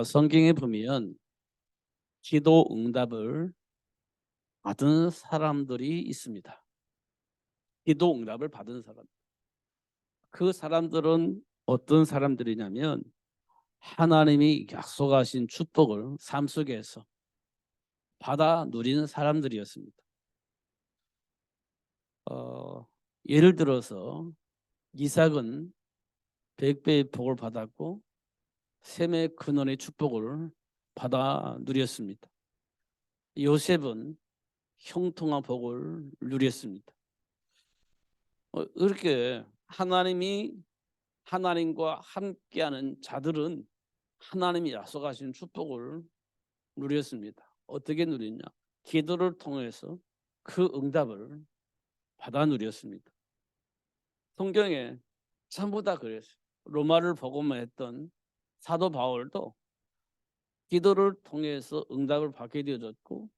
성경에 보면 기도 응답을 받은 사람들이 있습니다. 기도 응답을 받은 사람. 그 사람들은 어떤 사람들이냐면 하나님이 약속하신 축복을 삶 속에서 받아 누리는 사람들이었습니다. 예를 들어서 이삭은 100배의 복을 받았고 셈의 근원의 축복을 받아 누렸습니다. 요셉은 형통한 복을 누렸습니다. 이렇게 하나님과 함께하는 자들은 하나님이 약속하신 축복을 누렸습니다. 어떻게 누렸냐? 기도를 통해서 그 응답을 받아 누렸습니다. 성경에 전부 다 그랬어요. 로마를 복음화했던 사도 바울도 기도를 통해서 응답을 받게 되어졌고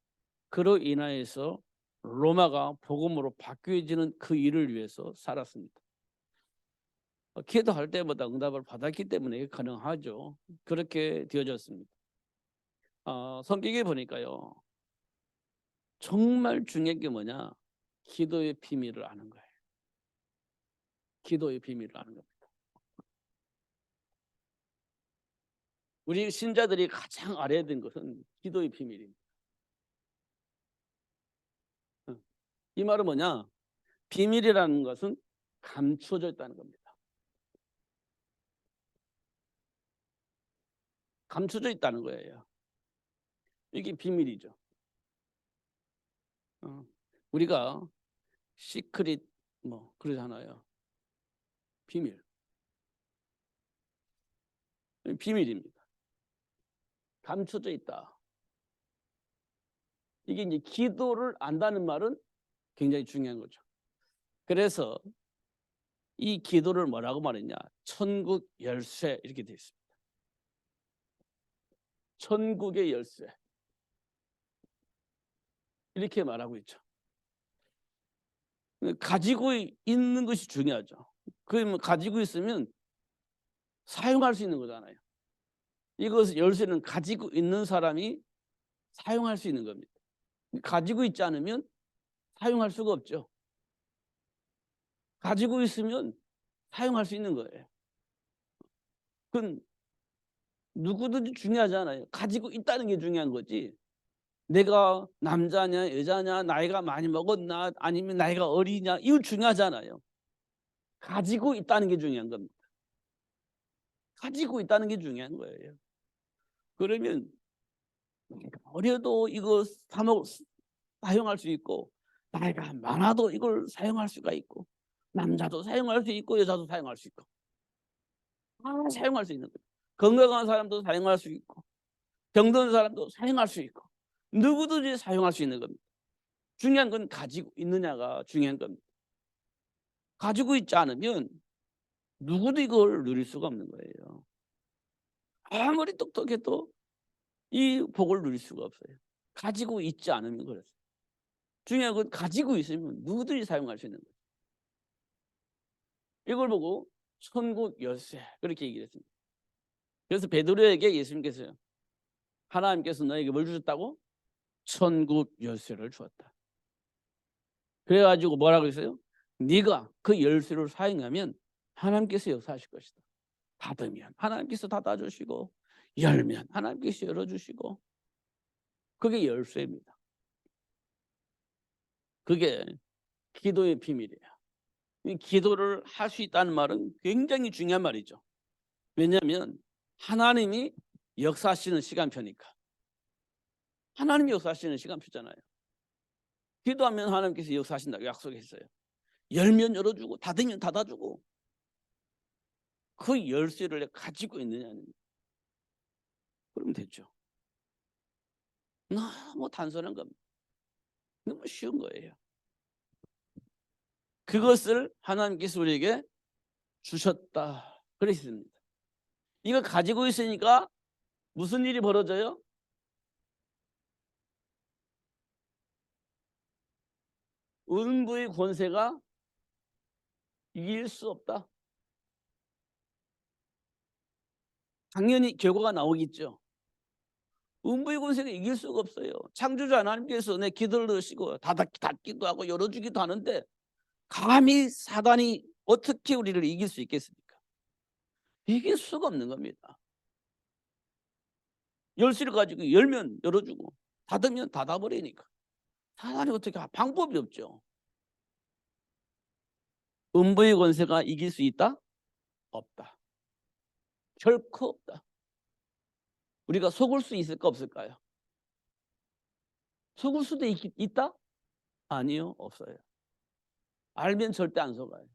그로 인하여서 로마가 복음으로 바뀌어지는 그 일을 위해서 살았습니다. 기도할 때마다 응답을 받았기 때문에 가능하죠. 그렇게 되어졌습니다. 성경에 보니까요. 정말 중요한 게 뭐냐? 기도의 비밀을 아는 거예요. 기도의 비밀을 아는 겁니다. 우리 신자들이 가장 알아야 되는 것은 기도의 비밀입니다. 이 말은 뭐냐? 비밀이라는 것은 감춰져 있다는 겁니다. 감춰져 있다는 거예요. 이게 비밀이죠. 우리가 시크릿 뭐 그러잖아요. 비밀입니다. 감춰져 있다. 이게 이제 기도를 안다는 말은 굉장히 중요한 거죠. 그래서 이 기도를 뭐라고 말했냐? 천국 열쇠 이렇게 되어 있습니다. 천국의 열쇠 이렇게 말하고 있죠. 가지고 있는 것이 중요하죠. 그러면 가지고 있으면 사용할 수 있는 거잖아요. 이것 열쇠는 가지고 있는 사람이 사용할 수 있는 겁니다. 가지고 있지 않으면 사용할 수가 없죠. 가지고 있으면 사용할 수 있는 거예요. 그건 누구든지 중요하지 않아요. 가지고 있다는 게 중요한 거지. 내가 남자냐 여자냐 나이가 많이 먹었나 아니면 나이가 어리냐 이거 중요하잖아요. 가지고 있다는 게 중요한 겁니다. 가지고 있다는 게 중요한 거예요. 그러면 어려도 이거 사용할 수 있고 나이가 많아도 이걸 사용할 수가 있고 남자도 사용할 수 있고 여자도 사용할 수 있고 다 사용할 수 있는 거예요. 건강한 사람도 사용할 수 있고 병든 사람도 사용할 수 있고 누구든지 사용할 수 있는 겁니다. 중요한 건 가지고 있느냐가 중요한 겁니다. 가지고 있지 않으면 누구도 이걸 누릴 수가 없는 거예요. 아무리 똑똑해도 이 복을 누릴 수가 없어요. 가지고 있지 않으면 그렇습니다. 중요한 건 가지고 있으면 누구든지 사용할 수 있는 거예요. 이걸 보고 천국 열쇠 그렇게 얘기를 했습니다. 그래서 베드로에게 예수님께서요. 하나님께서 너에게 뭘 주셨다고? 천국 열쇠를 주었다. 그래가지고 뭐라고 했어요? 네가 그 열쇠를 사용하면 하나님께서 역사하실 것이다. 닫으면 하나님께서 닫아주시고 열면 하나님께서 열어주시고 그게 열쇠입니다. 그게 기도의 비밀이에요. 이 기도를 할 수 있다는 말은 굉장히 중요한 말이죠. 왜냐하면 하나님이 역사하시는 시간표니까. 하나님이 역사하시는 시간표잖아요. 기도하면 하나님께서 역사하신다고 약속했어요. 열면 열어주고 닫으면 닫아주고 그 열쇠를 가지고 있느냐는 그러면 됐죠. 너무 단순한 겁니다. 너무 쉬운 거예요. 그것을 하나님께서 우리에게 주셨다. 그랬습니다. 이거 가지고 있으니까 무슨 일이 벌어져요? 음부의 권세가 이길 수 없다. 당연히 결과가 나오겠죠. 음부의 권세가 이길 수가 없어요. 창조주 하나님께서 내 기도를 들으시고 닫기도 하고 열어주기도 하는데 감히 사단이 어떻게 우리를 이길 수 있겠습니까? 이길 수가 없는 겁니다. 열쇠를 가지고 열면 열어주고 닫으면 닫아버리니까 사단이 어떻게 방법이 없죠. 음부의 권세가 이길 수 있다? 없다. 결코 없다. 우리가 속을 수 있을까 없을까요? 속을 수도 있다? 아니요, 없어요. 알면 절대 안 속아요.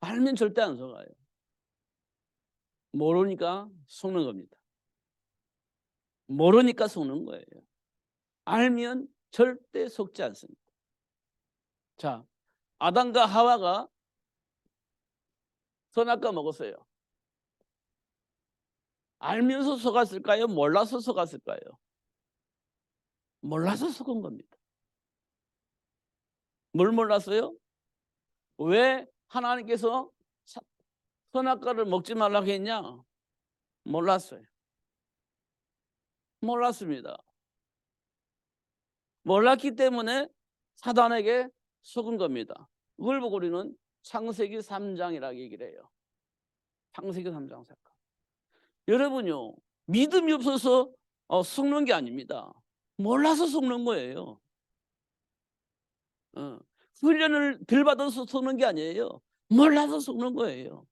알면 절대 안 속아요. 모르니까 속는 겁니다. 모르니까 속는 거예요. 알면 절대 속지 않습니다. 자, 아담과 하와가 선악과 먹었어요. 알면서 속았을까요? 몰라서 속았을까요? 몰라서 속은 겁니다. 뭘 몰랐어요? 왜 하나님께서 선악과를 먹지 말라고 했냐? 몰랐어요. 몰랐습니다. 몰랐기 때문에 사단에게 속은 겁니다. 그걸 보고 우리는 창세기 3장이라고 얘기를 해요. 창세기 3장 사건. 여러분요, 믿음이 없어서 속는 게 아닙니다. 몰라서 속는 거예요. 훈련을 덜 받아서 속는 게 아니에요. 몰라서 속는 거예요.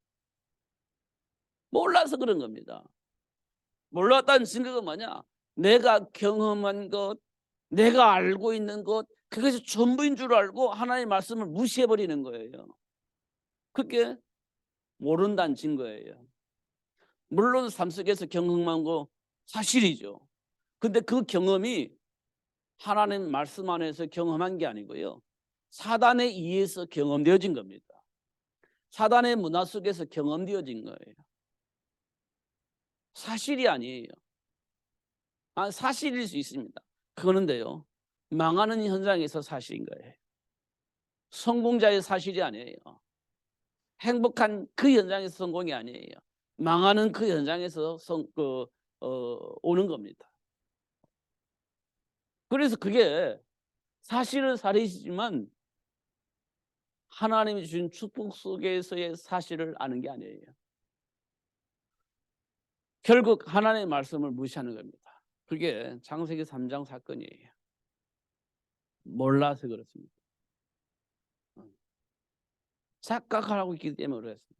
몰라서 그런 겁니다. 몰랐다는 증거가 뭐냐? 내가 경험한 것, 내가 알고 있는 것, 그것이 전부인 줄 알고 하나님의 말씀을 무시해버리는 거예요. 그게 모른다는 증거예요. 물론 삶 속에서 경험한 거 사실이죠. 근데 그 경험이 하나님 말씀 안에서 경험한 게 아니고요. 사단에 의해서 경험되어진 겁니다. 사단의 문화 속에서 경험되어진 거예요. 사실이 아니에요. 사실일 수 있습니다. 그런데요, 망하는 현장에서 사실인 거예요. 성공자의 사실이 아니에요. 행복한 그 현장에서 성공이 아니에요. 망하는 그 현장에서 오는 겁니다. 그래서 그게 사실은 사실이지만 하나님이 주신 축복 속에서의 사실을 아는 게 아니에요. 결국 하나님의 말씀을 무시하는 겁니다. 그게 창세기 3장 사건이에요. 몰라서 그렇습니다. 착각하고 있기 때문에 그렇습니다.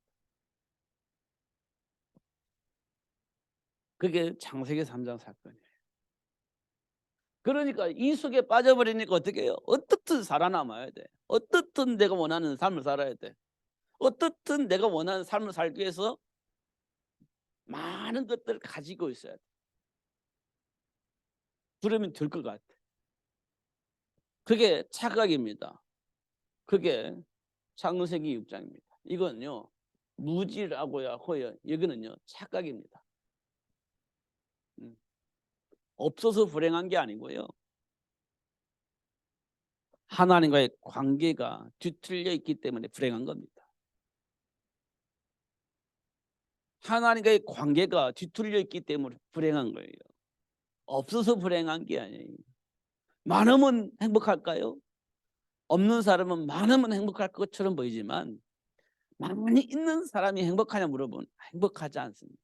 그게 창세기 3장 사건이에요. 그러니까 이 속에 빠져버리니까 어떻게 해요? 어떻든 살아남아야 돼. 어떻든 내가 원하는 삶을 살아야 돼. 어떻든 내가 원하는 삶을 살기 위해서 많은 것들을 가지고 있어야 돼. 그러면 될 것 같아. 그게 착각입니다. 그게 창세기 6장입니다. 이건요, 무지라고야 호여. 여기는요, 착각입니다. 없어서 불행한 게 아니고요. 하나님과의 관계가 뒤틀려 있기 때문에 불행한 겁니다. 하나님과의 관계가 뒤틀려 있기 때문에 불행한 거예요. 없어서 불행한 게 아니에요. 많으면 행복할까요? 없는 사람은 많으면 행복할 것처럼 보이지만 많이 있는 사람이 행복하냐 물어보면 행복하지 않습니다.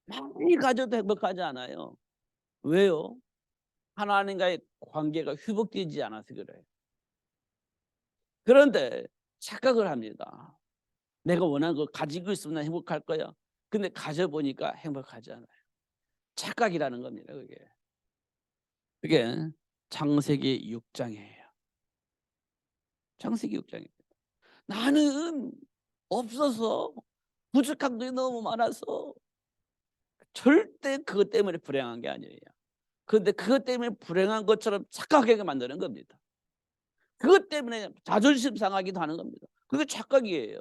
많이 가져도 행복하지 않아요. 왜요? 하나님과의 관계가 회복되지 않아서 그래요. 그런데 착각을 합니다. 내가 원하는 거 가지고 있으면 행복할 거야. 근데 가져보니까 행복하지 않아요. 착각이라는 겁니다. 그게 창세기 6장이에요. 창세기 6장입니다. 나는 없어서 부족한 게 너무 많아서 절대 그것 때문에 불행한 게 아니에요. 그런데 그것 때문에 불행한 것처럼 착각하게 만드는 겁니다. 그것 때문에 자존심 상하기도 하는 겁니다. 그게 착각이에요.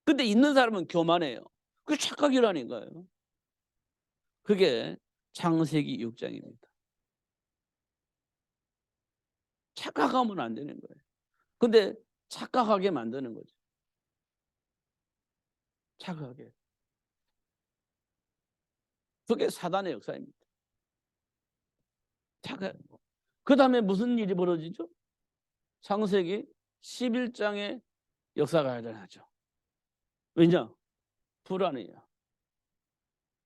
근데 있는 사람은 교만해요. 그게 착각이라니까요. 그게 창세기 6장입니다. 착각하면 안 되는 거예요. 근데 착각하게 만드는 거죠. 자극하게. 그게 사단의 역사입니다. 자극. 그 다음에 무슨 일이 벌어지죠? 창세기 11장의 역사가 일어나죠. 왜냐? 불안이에요.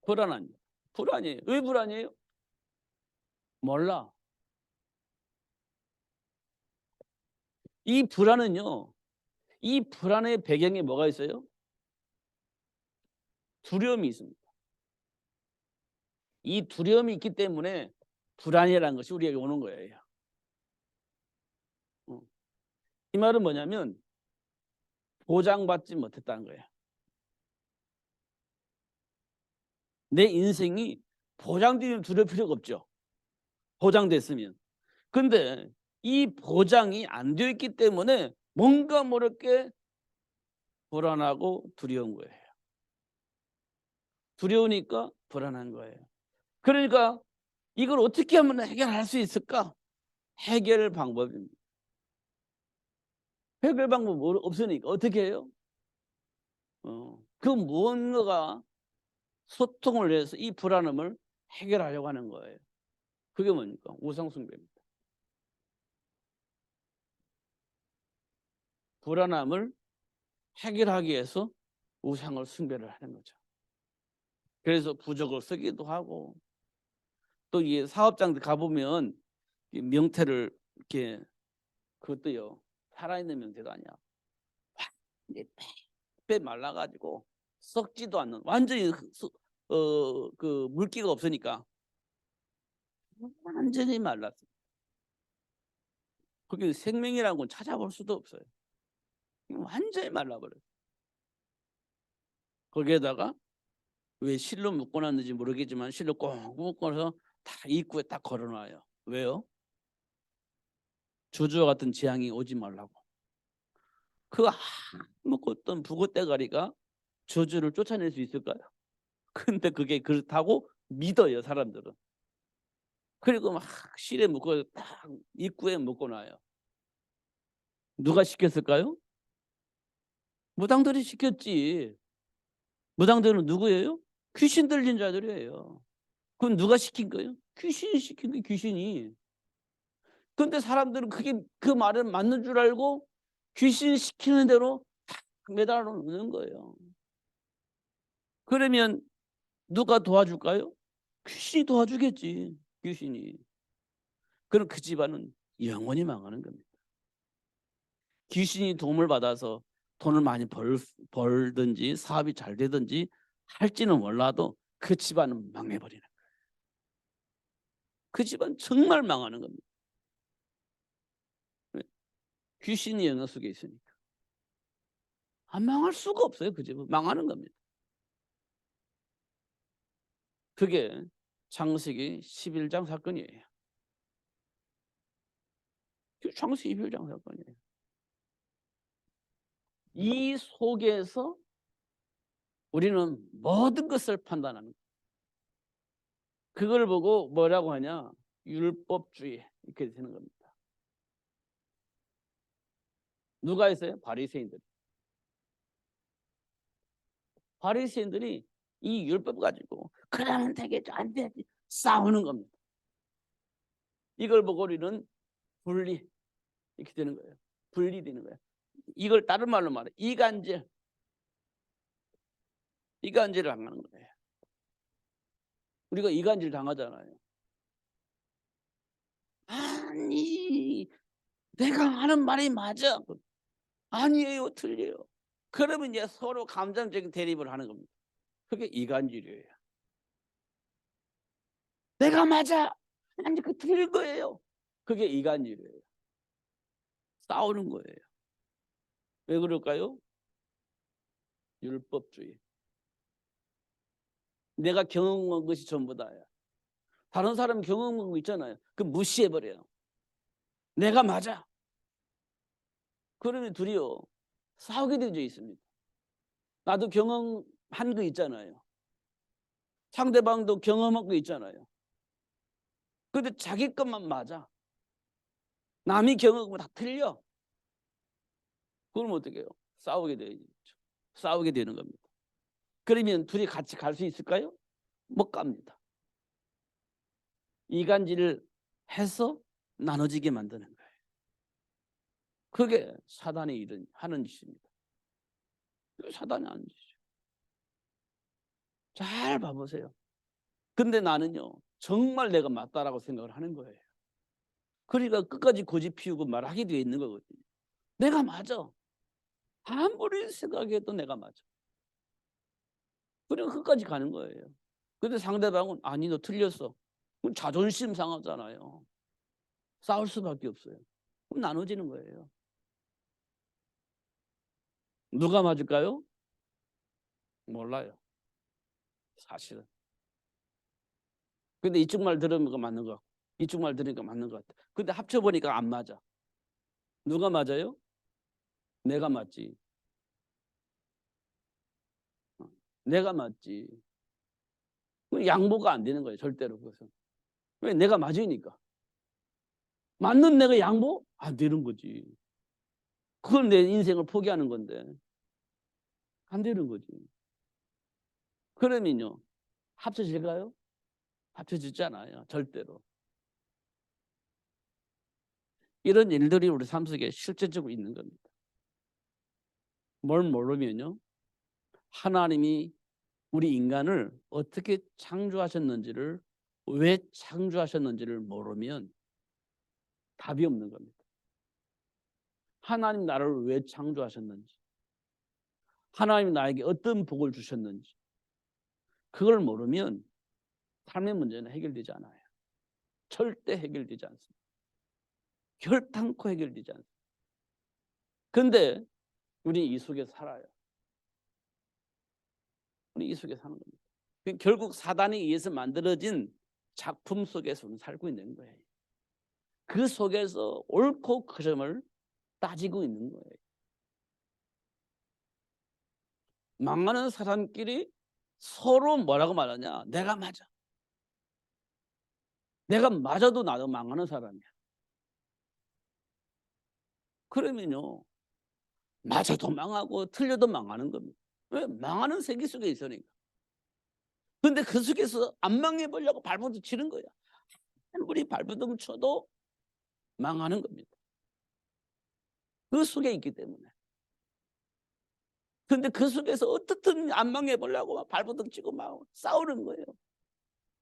불안이에요. 왜 불안이에요? 몰라. 이 불안은요, 이 불안의 배경에 뭐가 있어요? 두려움이 있습니다. 이 두려움이 있기 때문에 불안이라는 것이 우리에게 오는 거예요. 이 말은 뭐냐면 보장받지 못했다는 거예요. 내 인생이 보장되면 두려울 필요가 없죠. 보장됐으면. 근데 이 보장이 안 되어 있기 때문에 뭔가 모르게 불안하고 두려운 거예요. 두려우니까 불안한 거예요. 그러니까 이걸 어떻게 하면 해결할 수 있을까? 해결 방법입니다. 해결 방법 없으니까 어떻게 해요? 그 무언가가 소통을 해서 이 불안함을 해결하려고 하는 거예요. 그게 뭡니까? 우상숭배입니다. 불안함을 해결하기 위해서 우상을 숭배를 하는 거죠. 그래서 부적을 쓰기도 하고, 또 이 사업장들 가보면 이 명태를 이렇게, 그것도요, 살아있는 명태도 아니야. 배 말라가지고 썩지도 않는, 완전히 그 물기가 없으니까 완전히 말랐어요. 그게 생명이라는 건 찾아볼 수도 없어요. 완전히 말라버려요. 거기에다가 왜 실로 묶어놨는지 모르겠지만 실로 꼭 묶어서 다 입구에 딱 걸어놔요. 왜요? 저주와 같은 재앙이 오지 말라고. 그 아무것도 북어대가리가 저주를 쫓아낼 수 있을까요? 근데 그게 그렇다고 믿어요, 사람들은. 그리고 막 실에 묶어 딱 입구에 묶어놔요. 누가 시켰을까요? 무당들이 시켰지. 무당들은 누구예요? 귀신 들린 자들이에요. 그건 누가 시킨 거예요? 귀신이 시킨 거예요, 귀신이. 근데 사람들은 그게 그 말은 맞는 줄 알고 귀신 시키는 대로 매달아 놓는 거예요. 그러면 누가 도와줄까요? 귀신이 도와주겠지. 귀신이. 그럼 그 집안은 영원히 망하는 겁니다. 귀신이 도움을 받아서 돈을 많이 벌든지 사업이 잘 되든지 할지는 몰라도 그 집안은 망해버리는 거예요. 그 집안 정말 망하는 겁니다. 귀신이 영역 속에 있으니까. 안 망할 수가 없어요. 그 집은 망하는 겁니다. 그게 창세기 11장 사건이에요. 창세기 11장 사건이에요. 이 속에서 우리는 모든 것을 판단하는 거예요. 그걸 보고 뭐라고 하냐? 율법주의 이렇게 되는 겁니다. 누가 했어요? 바리새인들. 바리새인들이 이 율법 가지고 그러면 되겠죠, 안 되지, 싸우는 겁니다. 이걸 보고 우리는 분리 이렇게 되는 거예요. 분리되는 거예요. 이걸 다른 말로 말해 이간질. 이간질을 당하는 거예요. 우리가 이간질 당하잖아요. 아니, 내가 하는 말이 맞아. 아니에요, 틀려요. 그러면 이제 서로 감정적인 대립을 하는 겁니다. 그게 이간질이에요. 내가 맞아. 아니, 그 틀릴 거예요. 그게 이간질이에요. 싸우는 거예요. 왜 그럴까요? 율법주의. 내가 경험한 것이 전부 다야. 다른 사람 경험한 거 있잖아요. 그 무시해버려요. 내가 맞아. 그러면 둘이요 싸우게 되어 있습니다. 나도 경험한 거 있잖아요. 상대방도 경험한 거 있잖아요. 근데 자기 것만 맞아. 남이 경험한 거 다 틀려. 그럼 어떻게 해요? 싸우게 되죠. 싸우게 되는 겁니다. 그러면 둘이 같이 갈 수 있을까요? 못 갑니다. 이간질을 해서 나눠지게 만드는 거예요. 그게 사단이 하는 짓입니다. 사단이 하는 짓이죠. 잘 봐보세요. 근데 나는요, 정말 내가 맞다라고 생각을 하는 거예요. 그러니까 끝까지 고집 피우고 말하게 되어 있는 거거든요. 내가 맞아. 아무리 생각해도 내가 맞아. 그리고 끝까지 가는 거예요. 근데 상대방은 아니 너 틀렸어. 그럼 자존심 상하잖아요. 싸울 수밖에 없어요. 그럼 나눠지는 거예요. 누가 맞을까요? 몰라요. 사실은. 근데 이쪽 말 들으니까 맞는 것 같고 이쪽 말 들으니까 맞는 것 같아. 근데 합쳐보니까 안 맞아. 누가 맞아요? 내가 맞지. 내가 맞지. 양보가 안 되는 거예요. 절대로 그것은. 왜? 내가 맞으니까. 맞는 내가 양보? 안 되는 거지. 그걸 내 인생을 포기하는 건데 안 되는 거지. 그러면요, 합쳐질까요? 합쳐지잖아요. 절대로. 이런 일들이 우리 삶 속에 실제적으로 있는 겁니다. 뭘 모르면요, 하나님이 우리 인간을 어떻게 창조하셨는지를, 왜 창조하셨는지를 모르면 답이 없는 겁니다. 하나님 나를 왜 창조하셨는지, 하나님 나에게 어떤 복을 주셨는지, 그걸 모르면 삶의 문제는 해결되지 않아요. 절대 해결되지 않습니다. 결단코 해결되지 않습니다. 근데 우리 이 속에 살아요. 우리 이 속에 사는 겁니다. 결국 사단에 의해서 만들어진 작품 속에서 우리는 살고 있는 거예요. 그 속에서 옳고 그름을 따지고 있는 거예요. 망하는 사람끼리 서로 뭐라고 말하냐? 내가 맞아. 내가 맞아도 나도 망하는 사람이야. 그러면요, 맞아도 망하고 틀려도 망하는 겁니다. 왜? 망하는 세계 속에 있으니까. 근데 그 속에서 안 망해보려고 발버둥 치는 거야. 우리 발버둥 쳐도 망하는 겁니다. 그 속에 있기 때문에. 근데 그 속에서 어떻든 안 망해보려고 막 발버둥 치고 막 싸우는 거예요.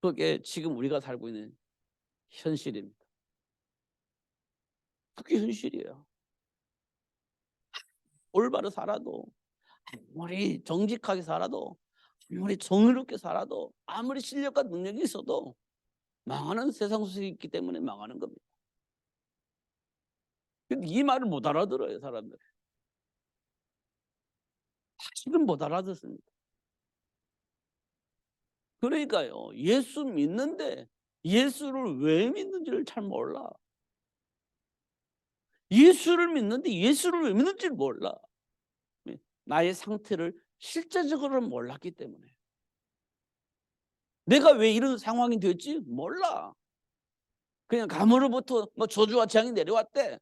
그게 지금 우리가 살고 있는 현실입니다. 그게 현실이에요. 올바로 살아도, 아무리 정직하게 살아도, 아무리 정의롭게 살아도, 아무리 실력과 능력이 있어도 망하는 세상 속에 있기 때문에 망하는 겁니다. 근데 이 말을 못 알아들어요, 사람들. 사실은 못 알아듣습니다. 그러니까요, 예수 믿는데 예수를 왜 믿는지를 잘 몰라. 예수를 믿는데 예수를 왜 믿는지를 몰라. 나의 상태를 실제적으로는 몰랐기 때문에. 내가 왜 이런 상황이 됐지? 몰라. 그냥 감으로부터 뭐 저주와 재앙이 내려왔대.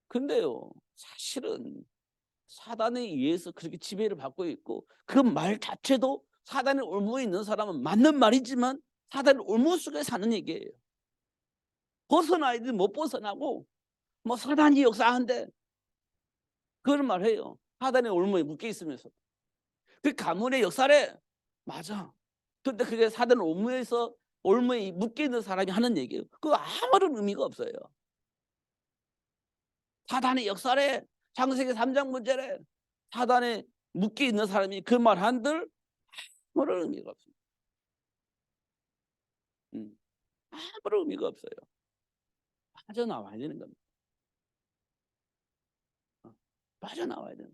근데요, 사실은 사단에 의해서 그렇게 지배를 받고 있고, 그 말 자체도 사단의 올무에 있는 사람은 맞는 말이지만 사단의 올무 속에 사는 얘기예요. 벗어나야 돼, 못 벗어나고 뭐 사단이 역사한데 그런 말 해요. 사단의 올무에 묶여 있으면서. 그 가문의 역사래. 맞아. 근데 그게 사단 올무에 묶여 있는 사람이 하는 얘기예요. 그거 아무런 의미가 없어요. 사단의 역사래. 창세기 3장 문제래. 사단에 묶여 있는 사람이 그 말 한들 아무런 의미가 없습니다. 아무런 의미가 없어요. 빠져나와야 되는 겁니다. 빠져나와야 되는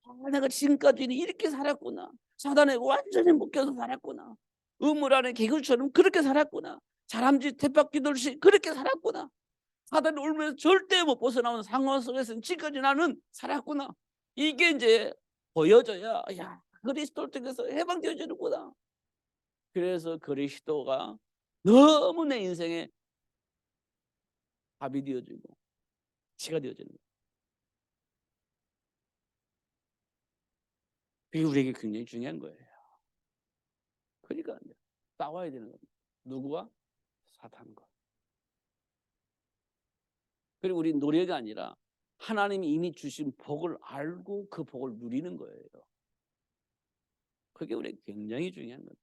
거야. 내가 지금까지는 이렇게 살았구나. 사단에 완전히 묶여서 살았구나. 우물 안에 개구리처럼 그렇게 살았구나. 사람쥐 쳇바퀴 돌듯이 그렇게 살았구나. 사단이 울면서 절대 못 벗어나오는 상황 속에서 지금까지 나는 살았구나. 이게 이제 보여져야 야, 그리스도를 통해서 해방되어지는구나. 그래서 그리스도가 너무 내 인생에 답이 되어지고 지가 되어지는 거예요. 그게 우리에게 굉장히 중요한 거예요. 그러니까 싸워야 되는 겁니다. 누구와? 사탄과. 그리고 우리 노력이 아니라 하나님이 이미 주신 복을 알고 그 복을 누리는 거예요. 그게 우리에게 굉장히 중요한 겁니다.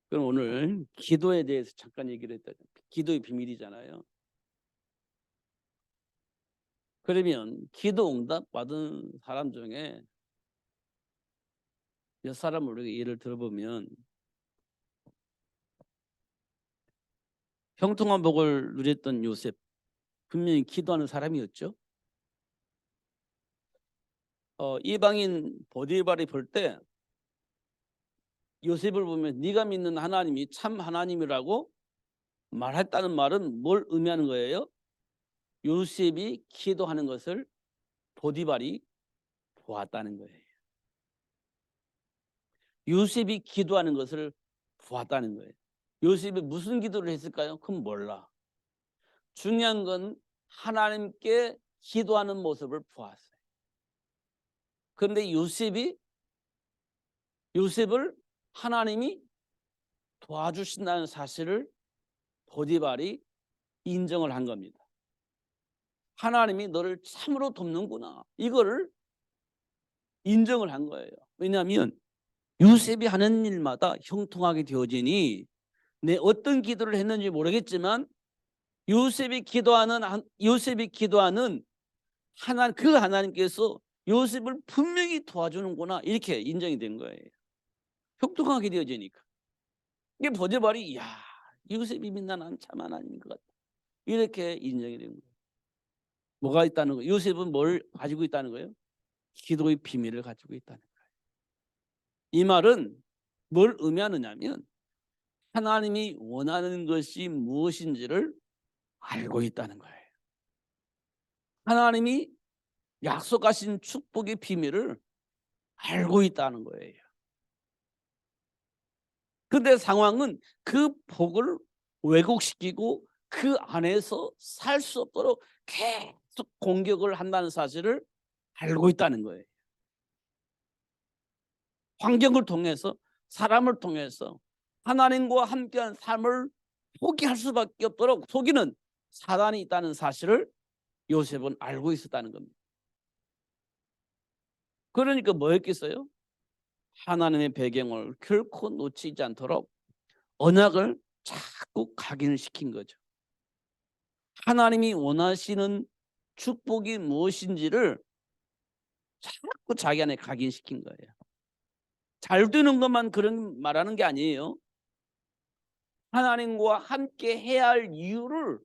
그럼 오늘 기도에 대해서 잠깐 얘기를 했다. 기도의 비밀이잖아요. 그러면 기도 응답 받은 사람 중에 몇 사람을 우리가 예를 들어보면 형통한 복을 누렸던 요셉, 분명히 기도하는 사람이었죠. 이방인 보디발이 볼 때 요셉을 보면 네가 믿는 하나님이 참 하나님이라고 말했다는 말은 뭘 의미하는 거예요? 요셉이 기도하는 것을 보디발이 보았다는 거예요. 요셉이 기도하는 것을 보았다는 거예요. 요셉이 무슨 기도를 했을까요? 그건 몰라. 중요한 건 하나님께 기도하는 모습을 보았어요. 그런데 요셉을 하나님이 도와주신다는 사실을 보디발이 인정을 한 겁니다. 하나님이 너를 참으로 돕는구나. 이거를 인정을 한 거예요. 왜냐하면 요셉이 하는 일마다 형통하게 되어지니 내 어떤 기도를 했는지 모르겠지만 요셉이 기도하는 그 하나님께서 요셉을 분명히 도와주는구나 이렇게 인정이 된 거예요. 형통하게 되어지니까. 이게 보디발이 야 요셉이 믿는 참 하나님인 것 같다. 이렇게 인정이 된 거예요. 뭐가 있다는 거예요? 요셉은 뭘 가지고 있다는 거예요? 기도의 비밀을 가지고 있다는 거예요. 이 말은 뭘 의미하느냐면 하나님이 원하는 것이 무엇인지를 알고 있다는 거예요. 하나님이 약속하신 축복의 비밀을 알고 있다는 거예요. 근데 상황은 그 복을 왜곡시키고 그 안에서 살 수 없도록 계속 공격을 한다는 사실을 알고 있다는 거예요. 환경을 통해서 사람을 통해서 하나님과 함께한 삶을 포기할 수밖에 없도록 속이는 사단이 있다는 사실을 요셉은 알고 있었다는 겁니다. 그러니까 뭐였겠어요? 하나님의 배경을 결코 놓치지 않도록 언약을 자꾸 각인시킨 거죠. 하나님이 원하시는 축복이 무엇인지를 자꾸 자기 안에 각인시킨 거예요. 잘 되는 것만 그런 말하는 게 아니에요. 하나님과 함께 해야 할 이유를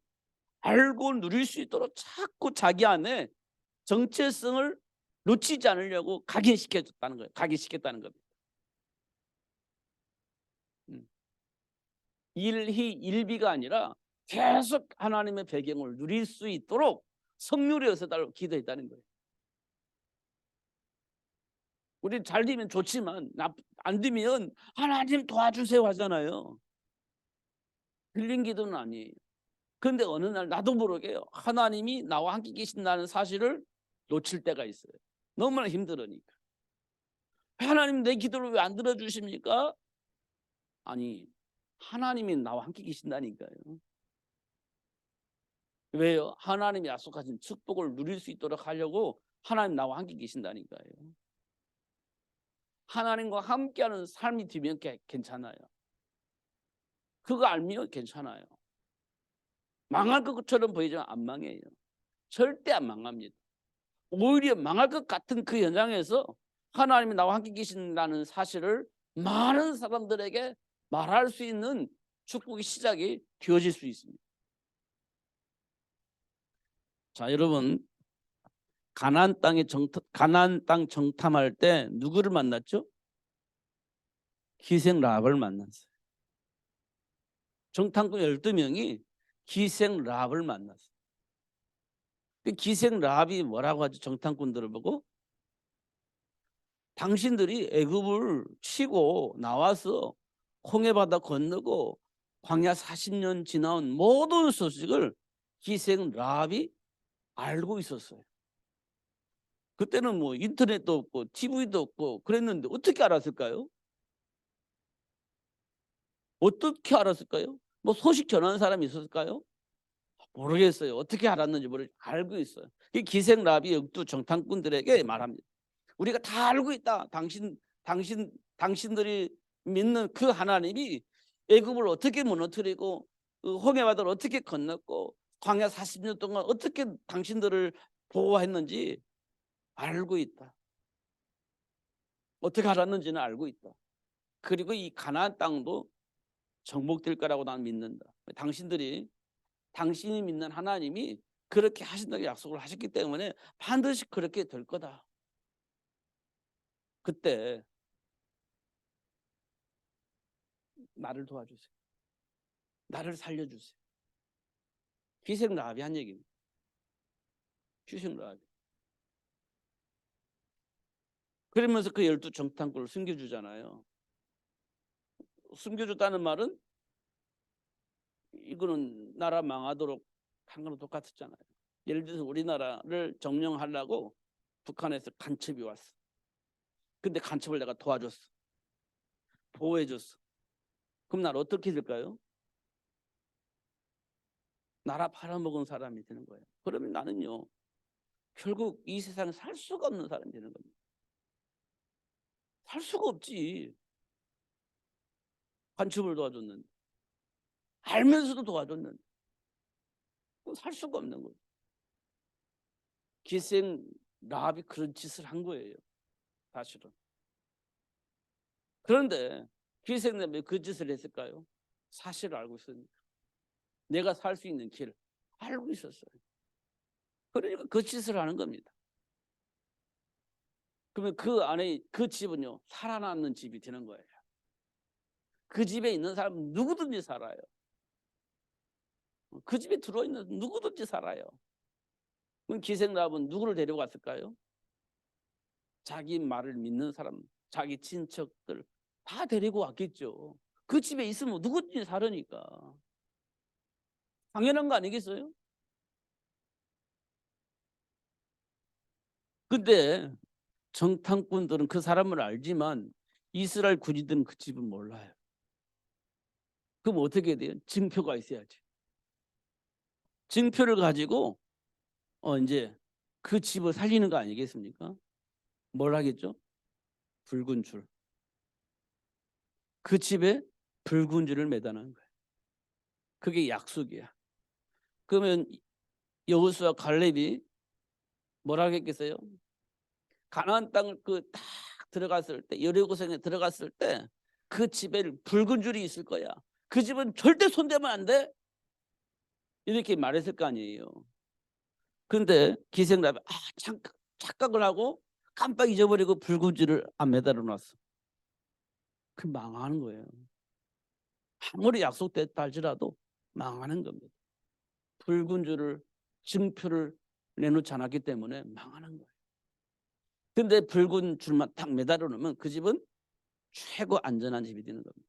알고 누릴 수 있도록 자꾸 자기 안에 정체성을 놓치지 않으려고 각인시켰다는 거예요. 각인시켰다는 겁니다. 일희일비가 아니라 계속 하나님의 배경을 누릴 수 있도록 성령을 여서달라고 기도했다는 거예요. 우리 잘 되면 좋지만 안 되면 하나님 도와주세요 하잖아요. 빌린 기도는 아니에요. 그런데 어느 날 나도 모르게요. 하나님이 나와 함께 계신다는 사실을 놓칠 때가 있어요. 너무나 힘들으니까. 하나님 내 기도를 왜 안 들어주십니까? 아니 하나님이 나와 함께 계신다니까요. 왜요? 하나님이 약속하신 축복을 누릴 수 있도록 하려고 하나님 나와 함께 계신다니까요. 하나님과 함께하는 삶이 되면 괜찮아요. 그거 알면 괜찮아요. 망할 것처럼 보이지만 안 망해요. 절대 안 망합니다. 오히려 망할 것 같은 그 현장에서 하나님이 나와 함께 계신다는 사실을 많은 사람들에게 말할 수 있는 축복의 시작이 되어질 수 있습니다. 자, 여러분 가나안 땅 정탐할 때 누구를 만났죠? 기생 라합을 만났어요. 정탐꾼 12명이 기생 라합을 만났어요. 기생 라합이 뭐라고 하죠? 정탐꾼들을 보고 당신들이 애굽을 치고 나와서 홍해바다 건너고 광야 40년 지나온 모든 소식을 기생 라합이 알고 있었어요. 그때는 뭐 인터넷도 없고 TV도 없고 그랬는데 어떻게 알았을까요? 어떻게 알았을까요? 뭐 소식 전하는 사람이 있었을까요? 모르겠어요. 어떻게 알았는지 알고 있어요. 이 기생라비 역두 정탐꾼들에게 말합니다. 우리가 다 알고 있다. 당신들이 믿는 그 하나님이 애굽을 어떻게 무너뜨리고 그 홍해바다를 어떻게 건넜고 광야 40년 동안 어떻게 당신들을 보호했는지 알고 있다. 어떻게 알았는지는 알고 있다. 그리고 이 가나안 땅도 정복될 거라고 나는 믿는다. 당신이 믿는 하나님이 그렇게 하신다고 약속을 하셨기 때문에 반드시 그렇게 될 거다. 그때 나를 도와주세요. 나를 살려주세요. 기생 라합이 한 얘기입니다. 기생 라합이. 그러면서 그 12 정탐꾼을 숨겨주잖아요. 숨겨줬다는 말은 이거는 나라 망하도록 한 거랑 똑같았잖아요. 예를 들어서 우리나라를 점령하려고 북한에서 간첩이 왔어. 근데 간첩을 내가 도와줬어. 보호해줬어. 그럼 나는 어떻게 될까요? 나라 팔아먹은 사람이 되는 거예요. 그러면 나는요, 결국 이 세상에 살 수가 없는 사람이 되는 겁니다. 살 수가 없지. 간첩을 도와줬는데, 알면서도 도와줬는데 살 수가 없는 거예요. 기생 라합이 그런 짓을 한 거예요. 사실은. 그런데 기생 라합이 그 짓을 했을까요? 사실을 알고 있으니까. 내가 살 수 있는 길을 알고 있었어요. 그러니까 그 짓을 하는 겁니다. 그러면 그 안에 그 집은요, 살아남는 집이 되는 거예요. 그 집에 있는 사람은 누구든지 살아요. 그 집에 들어있는 누구든지 살아요. 그럼 기생라합은 누구를 데리고 갔을까요? 자기 말을 믿는 사람, 자기 친척들 다 데리고 왔겠죠. 그 집에 있으면 누구든지 살으니까. 당연한 거 아니겠어요? 근데 정탐꾼들은 그 사람을 알지만 이스라엘 군인들은 그 집은 몰라요. 그럼 어떻게 돼요? 증표가 있어야지. 증표를 가지고 이제 그 집을 살리는 거 아니겠습니까? 뭘 하겠죠? 붉은 줄. 그 집에 붉은 줄을 매다는 거예요. 그게 약속이야. 그러면 여호수아 갈렙이 뭐라 하겠어요? 가나안 땅을 그 딱 들어갔을 때, 여리고성에 들어갔을 때 그 집에 붉은 줄이 있을 거야. 그 집은 절대 손대면 안 돼. 이렇게 말했을 거 아니에요. 근데 기생라합이 착각을 하고 깜빡 잊어버리고 붉은 줄을 안 매달아 놨어. 그 망하는 거예요. 아무리 약속됐다 할지라도 망하는 겁니다. 붉은 줄을 증표를 내놓지 않았기 때문에 망하는 거예요. 근데 붉은 줄만 딱 매달아 놓으면 그 집은 최고 안전한 집이 되는 겁니다.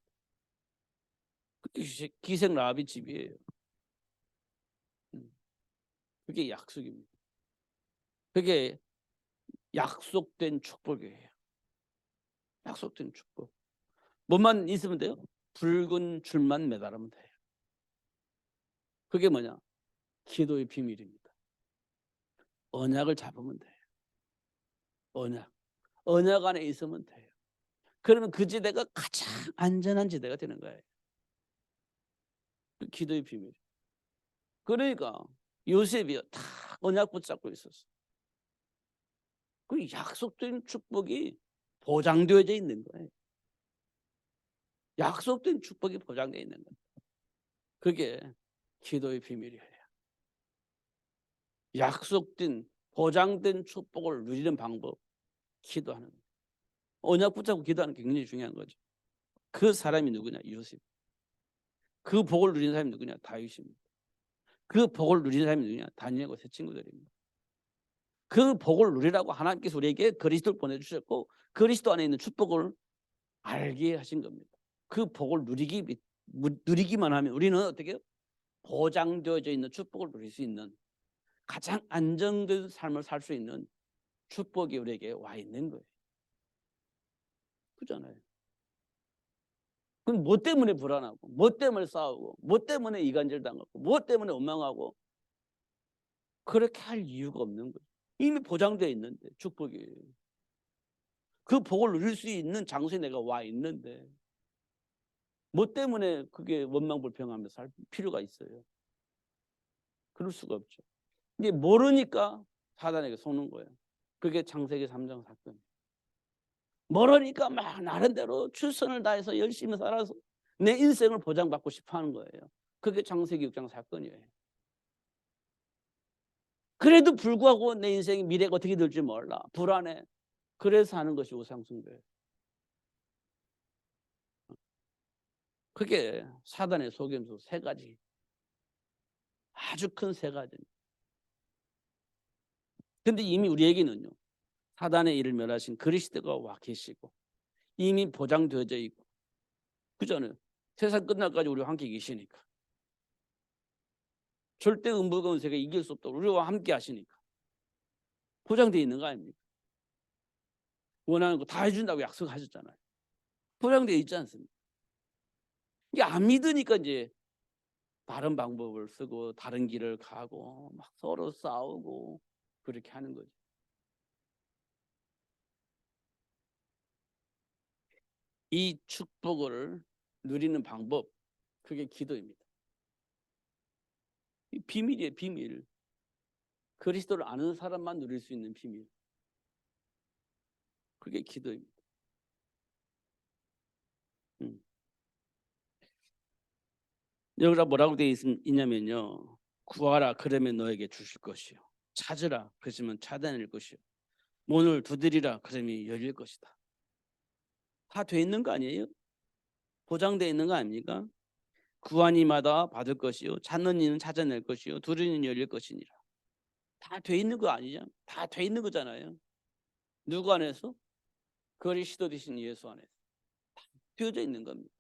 그게 기생 라합의 집이에요. 그게 약속입니다. 그게 약속된 축복이에요. 약속된 축복. 뭐만 있으면 돼요? 붉은 줄만 매달으면 돼요. 그게 뭐냐? 기도의 비밀입니다. 언약을 잡으면 돼요. 언약 안에 있으면 돼요. 그러면 그 지대가 가장 안전한 지대가 되는 거예요. 그 기도의 비밀. 그러니까 요셉이요, 다 언약 붙잡고 있었어. 그 약속된 축복이 보장되어져 있는 거예요. 약속된 축복이 보장되어 있는 거예요. 그게 기도의 비밀이에요. 약속된 보장된 축복을 누리는 방법, 기도하는 거예요. 언약 붙잡고 기도하는 게 굉장히 중요한 거죠. 그 사람이 누구냐? 요셉. 그 복을 누리는 사람이 누구냐? 다윗입니다. 그 복을 누리는 사람이 누구냐? 다니엘과 세 친구들입니다. 그 복을 누리라고 하나님께서 우리에게 그리스도를 보내주셨고 그리스도 안에 있는 축복을 알게 하신 겁니다. 그 복을 누리기만 하면 우리는 어떻게 보장되어져 있는 축복을 누릴 수 있는 가장 안정된 삶을 살 수 있는 축복이 우리에게 와 있는 거예요. 그렇잖아요. 그럼 뭐 때문에 불안하고, 뭐 때문에 싸우고, 뭐 때문에 이간질 당하고, 뭐 때문에 원망하고, 그렇게 할 이유가 없는 거예요. 이미 보장되어 있는데, 축복이. 그 복을 누릴 수 있는 장소에 내가 와 있는데, 뭐 때문에 그게 원망불평하면서 살 필요가 있어요. 그럴 수가 없죠. 이게 모르니까 사단에게 속는 거예요. 그게 창세기 3장 사건이에요. 모르니까 막 나름대로 최선을 다해서 열심히 살아서 내 인생을 보장받고 싶어 하는 거예요. 그게 창세기 6장 사건이에요. 그래도 불구하고 내 인생의 미래가 어떻게 될지 몰라. 불안해. 그래서 하는 것이 우상숭배예요. 그게 사단의 속임수 세 가지. 아주 큰 세 가지입니다. 근데 이미 우리에게는요, 사단의 일을 멸하신 그리스도가 와 계시고 이미 보장되어져 있고, 그잖아요. 세상 끝날까지 우리와 함께 계시니까. 절대 음부가 은세가 이길 수 없다. 우리와 함께 하시니까. 보장되어 있는 거 아닙니까? 원하는 거 다 해준다고 약속하셨잖아요. 보장되어 있지 않습니까? 이게 안 믿으니까 이제 다른 방법을 쓰고 다른 길을 가고 막 서로 싸우고 그렇게 하는 거죠. 이 축복을 누리는 방법, 그게 기도입니다. 비밀이에요, 비밀. 그리스도를 아는 사람만 누릴 수 있는 비밀. 그게 기도입니다. 여기다 뭐라고 되어 있냐면요, 구하라 그러면 너에게 주실 것이요, 찾으라 그러시면 찾아낼 것이요, 문을 두드리라 그러면 열릴 것이다. 다 돼 있는 거 아니에요? 보장되어 있는 거 아닙니까? 구한 이마다 받을 것이요, 찾는 이는 찾아낼 것이요, 두드리는 열릴 것이니라. 다 돼 있는 거 아니냐? 다 돼 있는 거잖아요. 누구 안에서? 그리스도 되신 예수 안에서 다 되어져 있는 겁니다.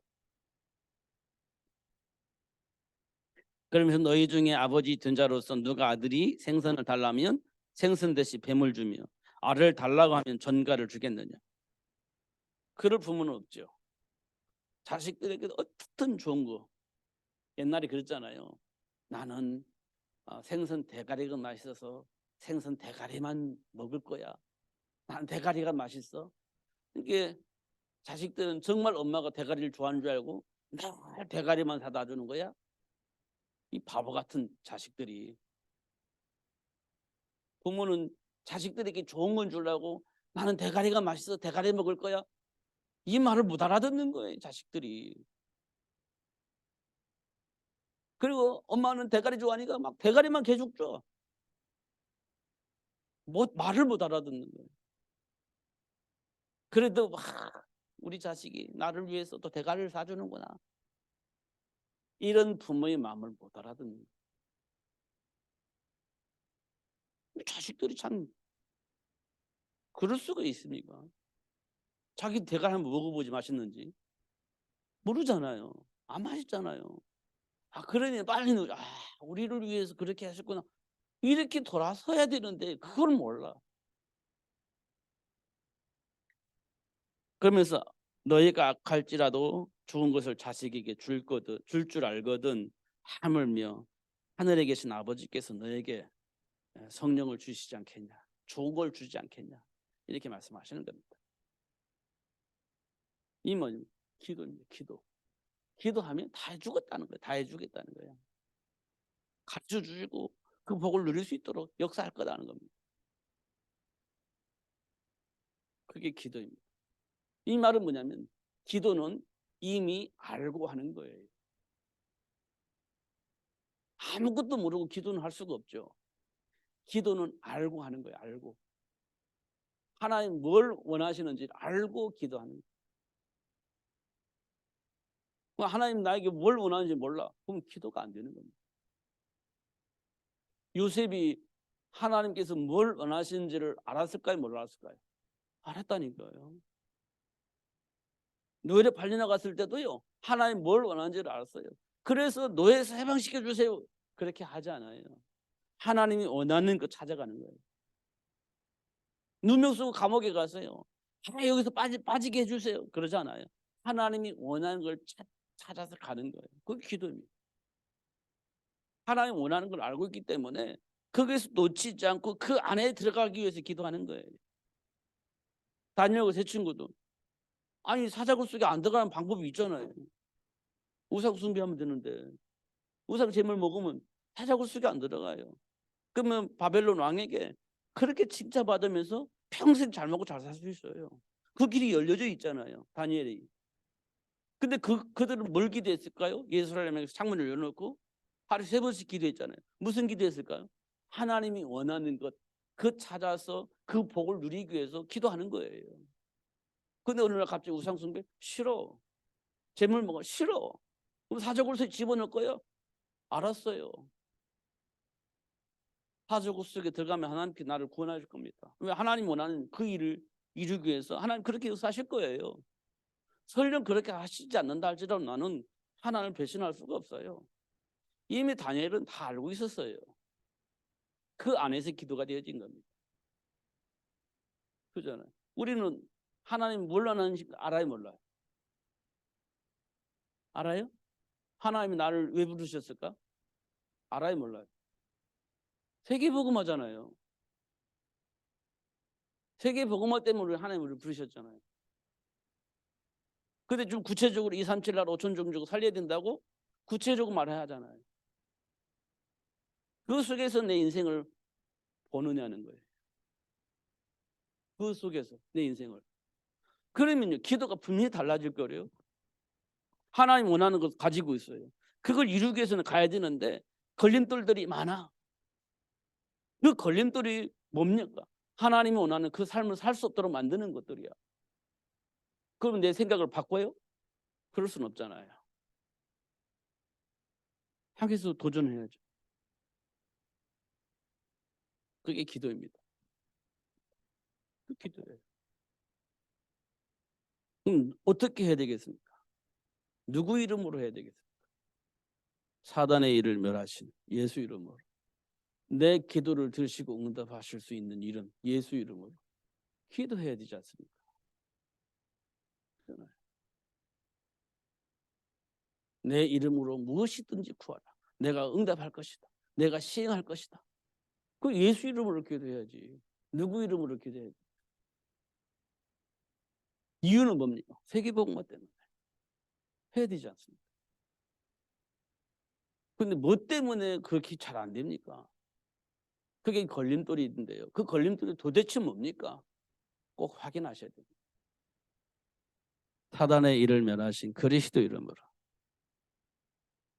그러면서 너희 중에 아버지 된 자로서 누가 아들이 생선을 달라면 생선 대신 뱀을 주며 알을 달라고 하면 전갈을 주겠느냐? 그럴 부모는 없죠. 자식들에게 어떻든 좋은 거. 옛날에 그랬잖아요. 나는 생선 대가리가 맛있어서 생선 대가리만 먹을 거야. 난 대가리가 맛있어. 이게 자식들은 정말 엄마가 대가리를 좋아하는 줄 알고 늘 대가리만 사다 주는 거야. 이 바보 같은 자식들이. 부모는 자식들에게 좋은 건 주려고 나는 대가리가 맛있어 대가리 먹을 거야. 이 말을 못 알아듣는 거예요, 자식들이. 그리고 엄마는 대가리 좋아하니까 막 대가리만 계속 줘. 말을 못 알아듣는 거예요. 그래도 우리 자식이 나를 위해서 또 대가리를 사주는구나. 이런 부모의 마음을 못 알아듣는 거예요. 자식들이 참 그럴 수가 있습니까? 자기 대가리 한번 먹어보지 맛있는지. 모르잖아요. 안 맛있잖아요. 그러니 빨리 우리를 위해서 그렇게 하셨구나. 이렇게 돌아서야 되는데 그걸 몰라. 그러면서 너희가 악할지라도 좋은 것을 자식에게 줄 줄 알거든 하물며 하늘에 계신 아버지께서 너에게 성령을 주시지 않겠냐, 좋은 걸 주지 않겠냐, 이렇게 말씀하시는 겁니다. 이 뭐냐? 기도입니다. 기도하면 다 해주겠다는 거예요. 다 해주겠다는 거예요. 가르쳐 주시고 그 복을 누릴 수 있도록 역사할 거라는 겁니다. 그게 기도입니다. 이 말은 뭐냐면 기도는 이미 알고 하는 거예요. 아무것도 모르고 기도는 할 수가 없죠. 기도는 알고 하는 거예요. 알고. 하나님 뭘 원하시는지 알고 기도하는 거예요. 하나님 나에게 뭘 원하는지 몰라. 그럼 기도가 안 되는 겁니다. 요셉이 하나님께서 뭘 원하시는지를 알았을까요? 몰랐을까요? 알았다니까요. 노예를 팔려나갔을 때도요, 하나님 뭘 원하는지를 알았어요. 그래서 노예에서 해방시켜 주세요. 그렇게 하지 않아요. 하나님이 원하는 거 찾아가는 거예요. 누명 쓰고 감옥에 갔어요. 여기서 빠지게 해주세요. 그러잖아요. 하나님이 원하는 걸 찾아서 가는 거예요. 그게 기도입니다. 하나님 원하는 걸 알고 있기 때문에 거기에서 놓치지 않고 그 안에 들어가기 위해서 기도하는 거예요. 다니엘과 세 친구도 아니 사자굴 속에 안 들어가는 방법이 있잖아요. 우상 숭배하면 되는데 우상 제물 먹으면 사자굴 속에 안 들어가요. 그러면 바벨론 왕에게 그렇게 칭찬받으면서 평생 잘 먹고 잘 살 수 있어요. 그 길이 열려져 있잖아요. 다니엘이. 근데 그들은 뭘 기도했을까요? 예루살렘에서 창문을 열어놓고 하루 3번씩 기도했잖아요. 무슨 기도했을까요? 하나님이 원하는 것, 그 찾아서 그 복을 누리기 위해서 기도하는 거예요. 근데 어느 날 갑자기 우상숭배? 싫어. 재물 먹어? 싫어. 그럼 사자굴 집어넣을 거예요? 알았어요. 사자굴 속에 들어가면 하나님께 나를 구원해 줄 겁니다. 왜? 하나님 원하는 그 일을 이루기 위해서 하나님 그렇게 역사하실 거예요. 설령 그렇게 하시지 않는다 할지라도 나는 하나님을 배신할 수가 없어요. 이미 다니엘은 다 알고 있었어요. 그 안에서 기도가 되어진 겁니다. 그잖아요. 우리는 하나님 뭘 원하는지 알아요, 몰라요? 알아요? 하나님이 나를 왜 부르셨을까? 알아요, 몰라요? 세계복음화잖아요. 세계복음화 때문에 하나님 우리를 부르셨잖아요. 근데 좀 구체적으로 2, 3, 7, 날 5천 종 주고 살려야 된다고 구체적으로 말해야 하잖아요. 그 속에서 내 인생을 보느냐는 거예요. 그 속에서 내 인생을. 그러면요, 기도가 분명히 달라질 거예요. 하나님 원하는 것 가지고 있어요. 그걸 이루기 위해서는 가야 되는데 걸림돌들이 많아. 그 걸림돌이 뭡니까? 하나님이 원하는 그 삶을 살 수 없도록 만드는 것들이야. 그럼 내 생각을 바꿔요? 그럴 수는 없잖아요. 향해서 도전해야죠. 그게 기도입니다. 그 기도예요. 그럼 어떻게 해야 되겠습니까? 누구 이름으로 해야 되겠습니까? 사단의 일을 멸하신 예수 이름으로. 내 기도를 들으시고 응답하실 수 있는 이름, 예수 이름으로 기도해야 되지 않습니까? 내 이름으로 무엇이든지 구하라. 내가 응답할 것이다. 내가 시행할 것이다. 그 예수 이름으로 기도해야지. 누구 이름으로 기도해야지. 이유는 뭡니까? 세계복음화 때문에 해야 되지 않습니까? 근데 뭐 때문에 그렇게 잘 안 됩니까? 그게 걸림돌이 있는데요. 그 걸림돌이 도대체 뭡니까? 꼭 확인하셔야 됩니다. 사단의 일을 멸하신 그리스도 이름으로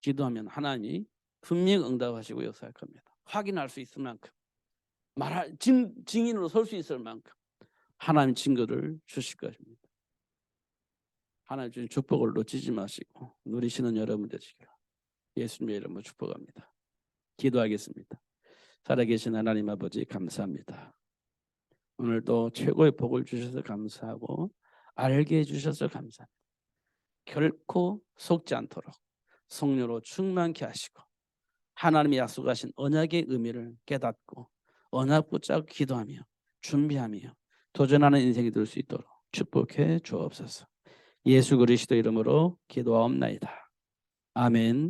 기도하면 하나님이 분명 응답하시고 역사할 겁니다. 확인할 수 있을 만큼 증인으로 설 수 있을 만큼 하나님 증거를 주실 것입니다. 하나님 주신 축복을 놓치지 마시고 누리시는 여러분 되시기를 예수님의 이름으로 축복합니다. 기도하겠습니다. 살아계신 하나님 아버지 감사합니다. 오늘도 최고의 복을 주셔서 감사하고 알게 해주셔서 감사합니다. 결코 속지 않도록 성령으로 충만케 하시고 하나님이 약속하신 언약의 의미를 깨닫고 언약 붙잡고 기도하며 준비하며 도전하는 인생이 될 수 있도록 축복해 주옵소서. 예수 그리스도 이름으로 기도하옵나이다. 아멘.